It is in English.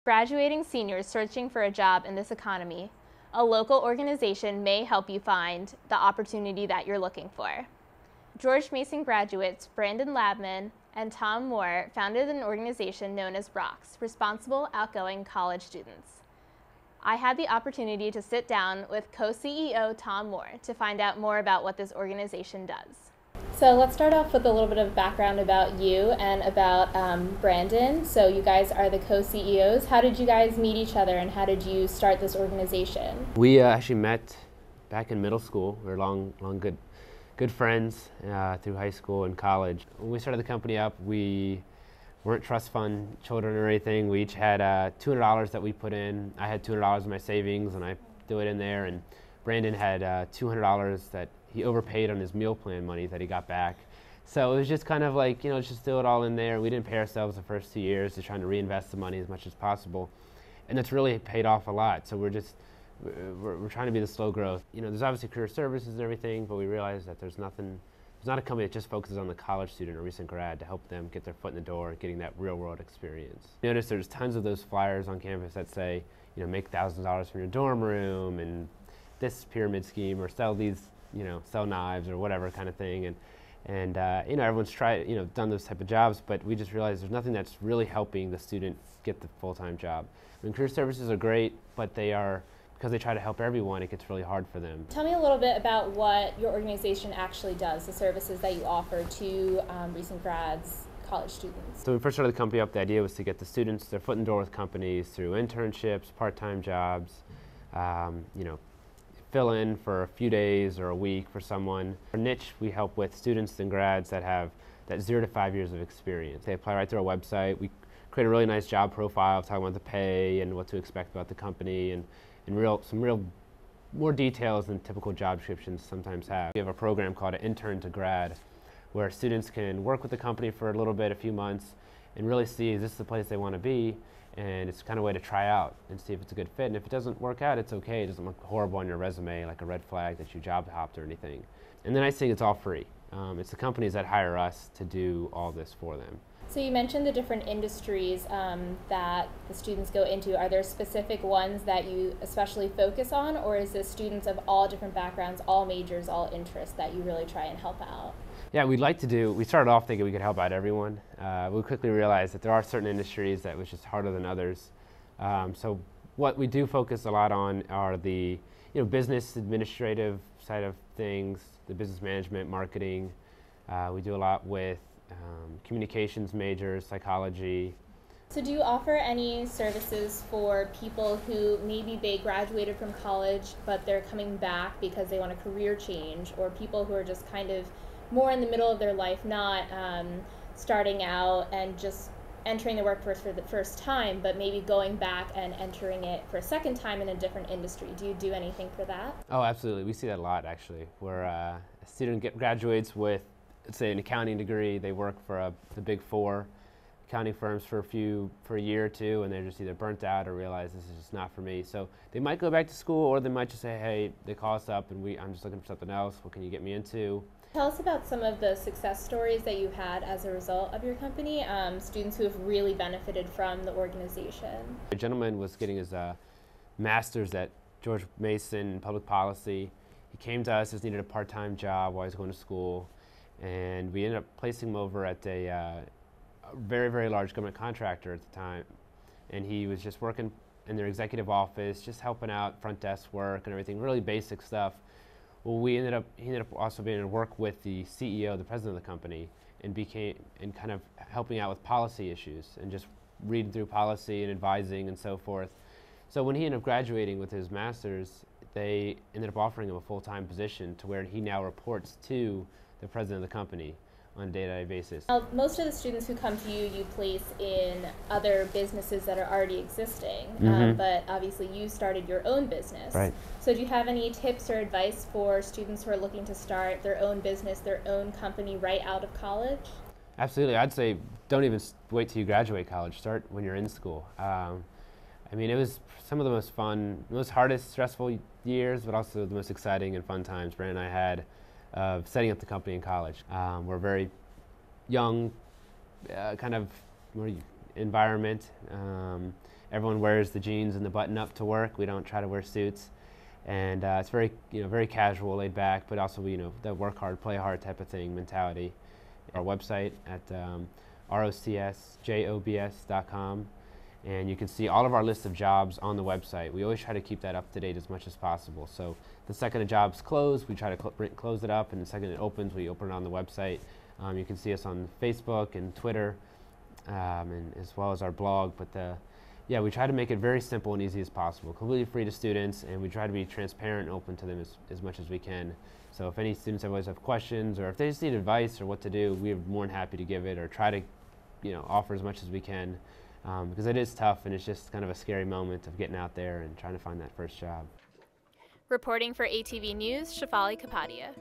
Graduating seniors searching for a job in this economy, a local organization may help you find the opportunity that you're looking for. George Mason graduates Brandon Labman and Tom Moore founded an organization known as ROCS, Responsible Outgoing College Students. I had the opportunity to sit down with co-CEO Tom Moore to find out more about what this organization does. So let's start off with a little bit of background about you and about Brandon. So you guys are the co-CEOs. How did you guys meet each other and how did you start this organization? We actually met back in middle school. We were good friends through high school and college. When we started the company up, we weren't trust fund children or anything. We each had $200 that we put in. I had $200 in my savings and I threw it in there, and Brandon had $200 that he overpaid on his meal plan money that he got back. So it was just kind of like, let's just throw it all in there. We didn't pay ourselves the first 2 years, just trying to reinvest the money as much as possible. And it's really paid off a lot. So we're trying to be the slow growth. There's obviously career services and everything, but we realized that there's not a company that just focuses on the college student or recent grad to help them get their foot in the door, getting that real world experience. Notice there's tons of those flyers on campus that say, make $1,000 from your dorm room and this pyramid scheme, or sell these, sell knives or whatever kind of thing. And everyone's done those type of jobs, but we just realized there's nothing that's really helping the student get the full-time job. Career services are great, but because they try to help everyone, it gets really hard for them. Tell me a little bit about what your organization actually does, the services that you offer to recent grads, college students. So when we first started the company up, the idea was to get the students their foot in the door with companies through internships, part-time jobs, fill in for a few days or a week for someone. Our niche, we help with students and grads that have that 0 to 5 years of experience. They apply right through our website. We create a really nice job profile, talking about the pay and what to expect about the company, and some real more details than typical job descriptions sometimes have. We have a program called an Intern to Grad, where students can work with the company for a little bit, a few months, and really see, is this the place they want to be? And it's kind of a way to try out and see if it's a good fit. And if it doesn't work out, it's okay. It doesn't look horrible on your resume, like a red flag that you job hopped or anything. And the nice thing, it's all free. It's the companies that hire us to do all this for them. So you mentioned the different industries that the students go into. Are there specific ones that you especially focus on, or is this students of all different backgrounds, all majors, all interests that you really try and help out? Yeah, we started off thinking we could help out everyone. We quickly realized that there are certain industries that was just harder than others. So what we do focus a lot on are the business administrative side of things, the business management, marketing. We do a lot with communications majors, psychology. So do you offer any services for people who maybe they graduated from college but they're coming back because they want a career change, or people who are just kind of more in the middle of their life, not starting out and just entering the workforce for the first time, but maybe going back and entering it for a second time in a different industry? Do you do anything for that? Oh, absolutely. We see that a lot, actually, where a student graduates with, let's say, an accounting degree. They work for the big 4 accounting firms for a year or two, and they're just either burnt out or realize this is just not for me. So they might go back to school, or they might just say, hey, they call us up and I'm just looking for something else. What can you get me into? Tell us about some of the success stories that you had as a result of your company, students who have really benefited from the organization. A gentleman was getting his master's at George Mason in public policy. He came to us, just needed a part-time job while he was going to school, and we ended up placing him over at a very, very large government contractor at the time. And he was just working in their executive office, just helping out, front desk work and everything, really basic stuff. Well, he ended up also being able to work with the CEO, the president of the company, and kind of helping out with policy issues and just reading through policy and advising and so forth. So when he ended up graduating with his master's, they ended up offering him a full-time position to where he now reports to the president of the company on a day-to-day basis. Now, most of the students who come to you, you place in other businesses that are already existing, but obviously you started your own business. Right. So do you have any tips or advice for students who are looking to start their own business, their own company right out of college? Absolutely. I'd say don't even wait till you graduate college. Start when you're in school. It was some of the most fun, most hardest, stressful years, but also the most exciting and fun times Brandon and I had of setting up the company in college. We're a very young, kind of environment, everyone wears the jeans and the button up to work. We don't try to wear suits. And it's very, very casual, laid back, but also, the work hard, play hard type of thing mentality. Our website at ROCSJOBS.com, and you can see all of our list of jobs on the website. We always try to keep that up to date as much as possible. So the second a job's closed, we try to close it up, and the second it opens, we open it on the website. You can see us on Facebook and Twitter, and as well as our blog. But yeah, we try to make it very simple and easy as possible, completely free to students, and we try to be transparent and open to them as much as we can. So if any students always have questions, or if they just need advice or what to do, we're more than happy to give it, or try to offer as much as we can, because it is tough, and it's just kind of a scary moment of getting out there and trying to find that first job. Reporting for ATV News, Shefali, Kapadia.